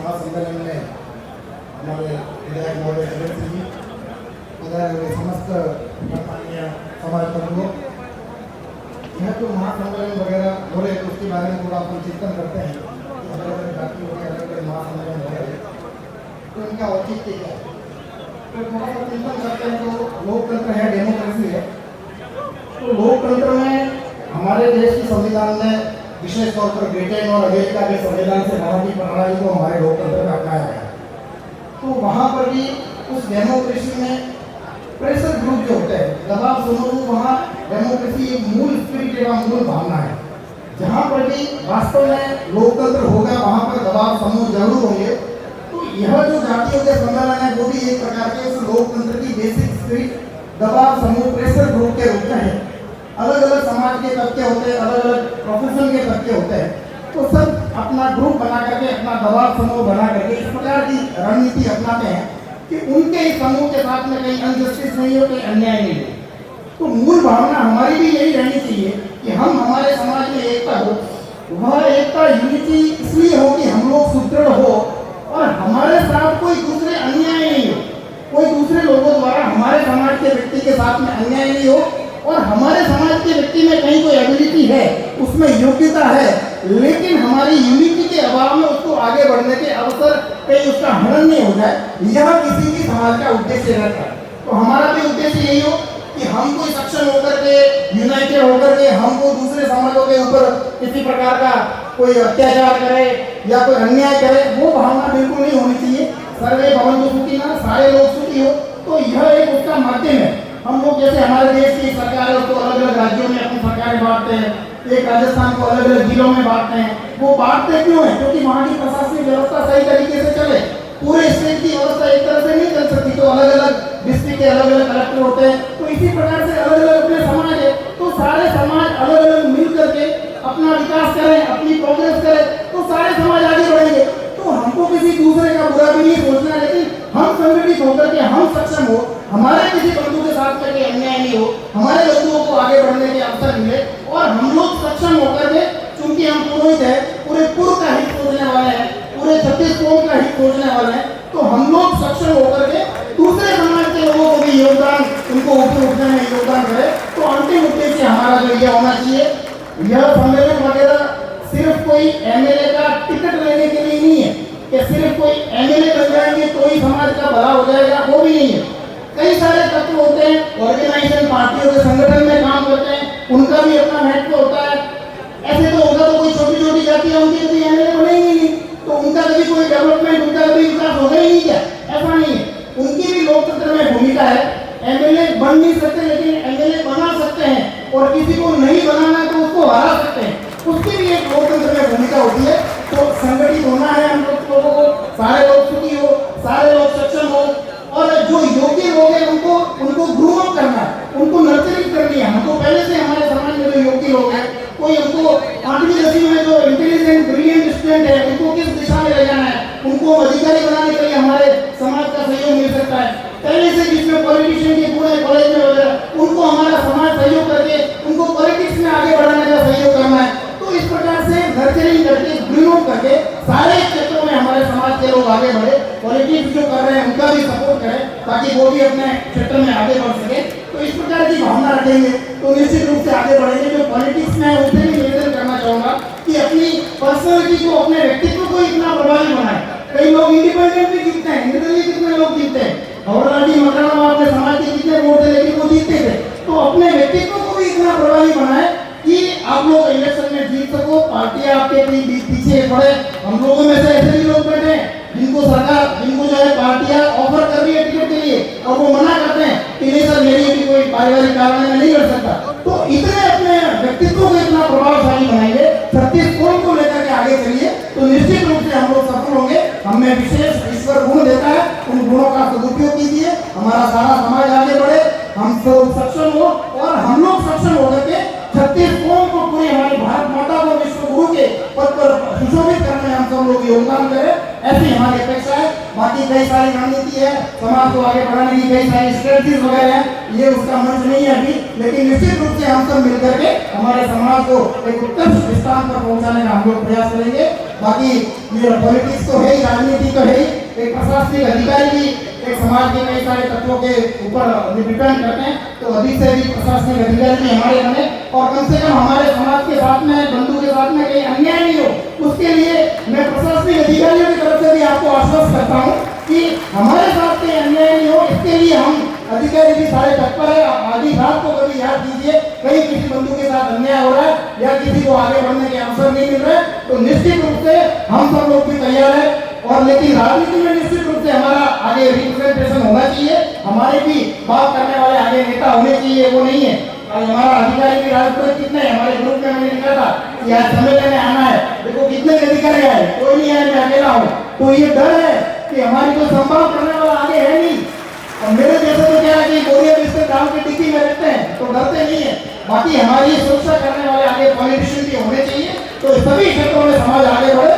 महासम्मेलन में हमारे विधायक महोदय अजय सिंह जी, पधारे समस्त गणमान्य समाज बंधुओं, यह जो महासम्मेलन वगैरह हो रहे तो उसके बारे में थोड़ा अपन चिंतन करते हैं कि अलग अलग जातियों के अलग अलग महासम्मेलन हो रहे तो इनका औचित्य क्या है। तो थोड़ा सा चिंतन करते हैं तो लोकतंत्र है, डेमोक्रेसी है। तो लोकतंत्र में हमारे देश के संविधान में विशेष तौर पर ब्रिटेन और अमेरिका के संविधान से भारतीय प्रणाली को हमारे लोकतंत्र में अपनाया गया। तो वहाँ पर भी उस डेमोक्रेसी में प्रेशर ग्रुप जो होते हैं, दबाव समूह, वहाँ डेमोक्रेसी एक मूल स्पिरिट एवं मूल भावना है। जहाँ पर भी वास्तव में लोकतंत्र होगा वहाँ पर दबाव समूह जरूर होंगे। तो यह जो जातियों के सम्मेलन है वो भी एक प्रकार के उस लोकतंत्र की बेसिक स्पिरिट दबाव समूह प्रेशर ग्रुप के रूप में है। अलग अलग समाज के तबके होते हैं, अलग अलग प्रोफेशन के तबके होते हैं, तो सब अपना ग्रुप बना करके, अपना दबाव समूह बना करके इस प्रकार की रणनीति अपनाते हैं कि उनके इस समूह के साथ में कहीं अनजस्टिस नहीं हो, कहीं अन्याय नहीं हो। तो मूल भावना हमारी भी यही रहनी चाहिए कि हम हमारे समाज में एकता हो। वह एकता यूनिटी इसलिए हो कि हम लोग सुदृढ़ हो और हमारे साथ कोई दूसरे अन्याय नहीं हो, कोई दूसरे लोगों द्वारा हमारे समाज के व्यक्ति के साथ में अन्याय नहीं हो, और हमारे समाज के व्यक्ति में कहीं कोई एबिलिटी है, उसमें योग्यता है, लेकिन हमारी यूनिटी के अभाव में उसको आगे बढ़ने के अवसर कहीं उसका हनन नहीं हो जाए, यह किसी भी समाज का उद्देश्य रहता है। तो हमारा भी उद्देश्य यही हो कि हम कोई सक्षम होकर के, यूनाइटेड होकर के हमको दूसरे समाजों के ऊपर किसी प्रकार का कोई अत्याचार करे या कोई अन्याय करे, वो भावना बिल्कुल नहीं होनी चाहिए। सर्वे भवन्तु सुखिनः, सारे लोग सुखी हो, तो यह एक उसका माध्यम है। हम लोग जैसे हमारे देश की सरकार है उसको अलग अलग राज्यों में अपनी सरकारें बांटते हैं, एक राजस्थान को अलग अलग जिलों में बांटते हैं। वो बांटते क्यों है? क्योंकि वहाँ की प्रशासनिक व्यवस्था सही तरीके से चले। पूरे स्टेट की व्यवस्था एक तरह से नहीं चल सकती, तो अलग अलग डिस्ट्रिक्ट के अलग अलग कलेक्टर होते हैं। तो इसी प्रकार से अलग अलग अपने समाज है, तो सारे समाज अलग अलग मिल करके अपना विकास करें, अपनी प्रोग्रेस करें, तो सारे समाज आगे बढ़ेंगे। तो हमको किसी दूसरे का बुरा भी नहीं सोचना है, लेकिन हम संगठित होकर के हम सक्षम हो, हमारे किसी बंधु के साथ में अन्याय नहीं हो, हमारे बंधुओं को आगे बढ़ने के अवसर मिले और हम लोग सक्षम होकर के, चूंकि हम पुरोहित है, पूरे पूर्व का हित सोचने वाले हैं, पूरे 36 कौम का हित सोचने वाले हैं, तो हम लोग सक्षम होकर के दूसरे समाज के लोगों को भी योगदान, उनको ऊपर उठने में योगदान करें। तो अंतिम उद्देश्य हमारा जो ये होना चाहिए, यह सम्मेलन वगैरह सिर्फ कोई एमएलए का टिकट लेने के लिए नहीं है कि सिर्फ कोई एमएलए बन जाएंगे तो ही समाज का भला हो जाएगा, वो भी नहीं है। कई सारे तत्व होते हैं, ऑर्गेनाइजेशन पार्टियों के संगठन में काम करते हैं, उनका भी अपना महत्व होता है। ऐसे तो होगा तो कोई छोटी छोटी जातियां उनकी कभी एमएलए बनेंगी नहीं, तो उनका कभी कोई डेवलपमेंट, उनका कभी विकास होगा ही नहीं। क्या ऐसा नहीं है? उनकी भी लोकतंत्र में भूमिका है। एमएलए बन नहीं सकते लेकिन एमएलए बना सकते हैं, और किसी को नहीं बनाना है तो उसको हरा सकते हैं, उसकी भी एक लोकतंत्र में भूमिका होती है। तो संगठित होना है हम लोगों को, सारे लोग सुखी हो, सारे लोग सक्षम हो, और जो योग्य लोग हैं उनको ग्रो अप करना है, उनको नर्चरिंग करनी है। हमको पहले से हमारे समाज में जो योग्य लोग हैं, कोई हमको 8वीं 10वीं में जो इंटेलिजेंट ब्रिलियंट स्टूडेंट है, उनको किस दिशा में ले जाना है, उनको अधिकारी बनाने के लिए हमारे समाज का सहयोग मिल सकता है। पहले से जिसमें पॉलिटिशियन के पूरे कॉलेज में वगैरह, उनको हमारा समाज सहयोग करके उनको पॉलिटिक्स में आगे बढ़ाने का सहयोग करना है। तो इस प्रकार से नर्चरिंग करके, ग्रो अप करके सारे क्षेत्रों में हमारे समाज के लोग आगे बढ़े। पॉलिटिक्स जो कर रहे हैं उनका भी सपोर्ट करें ताकि वो भी अपने क्षेत्र में आगे बढ़ सके। तो इस प्रकार की भावना रखेंगे तो निश्चित रूप से आगे बढ़ेंगे। जो पॉलिटिक्स में है उनसे भी निवेदन करना चाहूंगा कि अपनी पर्सनैलिटी को, अपने व्यक्तित्व को इतना प्रभावी बनाए। कई लोग इंडिपेंडेंट भी जीतते हैं, निर्दलीय कितने लोग जीतते हैं, हवराजी मकराना अपने समाज के कितने वोट थे लेकिन वो जीतते थे। तो अपने व्यक्तित्व को भी इतना प्रभावी बनाए कि आप लोग इलेक्शन में जीत सको। पार्टियां आपके पीछे पड़े, हम लोगों में से ऐसे भी लोग बैठे हैं जिनको सरकार, जिनको जो है पार्टियां ऑफर कर रही है टिकट के लिए, और वो मना करते हैं कि नहीं सर मेरी भी कोई पारिवारिक कारण में नहीं लड़ सकता। तो इतने अपने व्यक्तित्व को इतना प्रभावशाली बनाएंगे, 36 कौम को लेकर के आगे चलिए, तो निश्चित रूप से हम लोग सफल होंगे। हमें विशेष ईश्वर गुण देता है, उन गुणों का सदुपयोग कीजिए, हमारा सारा समाज आगे बढ़े, हम सब सक्षम हो, और हम लोग सक्षम होकर के 36 कौम को, पूरी हमारी भारत माता को विश्व गुरु के पद पर सुशोभित करने में हम सब लोग योगदान करें, ऐसी हमारी अपेक्षा है। बाकी कई सारी रणनीति है, समाज को आगे बढ़ाने की कई सारी स्ट्रेटजीज वगैरह है, ये उसका मंच नहीं है अभी, लेकिन निश्चित रूप से हम सब मिलकर के हमारे समाज को एक उत्कृष्ट स्थान पर पहुंचाने का हम लोग प्रयास करेंगे। बाकी ये पॉलिटिक्स तो है ही, राजनीति तो है ही, एक प्रशासनिक अधिकारी भी एक समाज के कई सारे तत्वों के ऊपर डिपेंड करते हैं, तो अधिक से अधिक प्रशासनिक अधिकारी भी हमारे बने और कम से कम हमारे समाज के साथ में, बंधु के साथ में कहीं अन्याय नहीं हो, उसके लिए मैं प्रशासनिक अधिकारियों की तरफ से भी आपको आश्वस्त करता हूँ कि हमारे साथ कहीं अन्याय नहीं हो, इसके लिए हम अधिकारी भी सारे तत्पर है। आधी रात को कभी याद कीजिए कहीं किसी बंधु के साथ अन्याय हो रहा है या किसी को आगे बढ़ने के अवसर नहीं मिल रहे, तो निश्चित रूप से हम सब लोग भी तैयार है। और लेकिन राजनीति में निश्चित रूप से हमारा आगे रिप्रेजेंटेशन होना चाहिए, हमारे भी बात करने वाले आगे नेता होने चाहिए, वो नहीं है। और हमारा अधिकारी भी राजपुर कितने हैं, हमारे ग्रुप में मैंने लिखा था कि आज सम्मेलन में आना है, देखो कितने अधिकारी आए, कोई नहीं आए, मैं अकेला हूँ। तो ये डर है कि हमारी कोई संपर्क करने वाला आगे है नहीं, और मेरे जैसे तो क्या है कि बोरिया बिस्तर गांव की डिग्गी में रहते हैं तो डरते नहीं है। बाकी हमारी सुरक्षा करने वाले आगे पॉलिटिशियन भी होने चाहिए, तो सभी क्षेत्रों में समाज आगे बढ़े।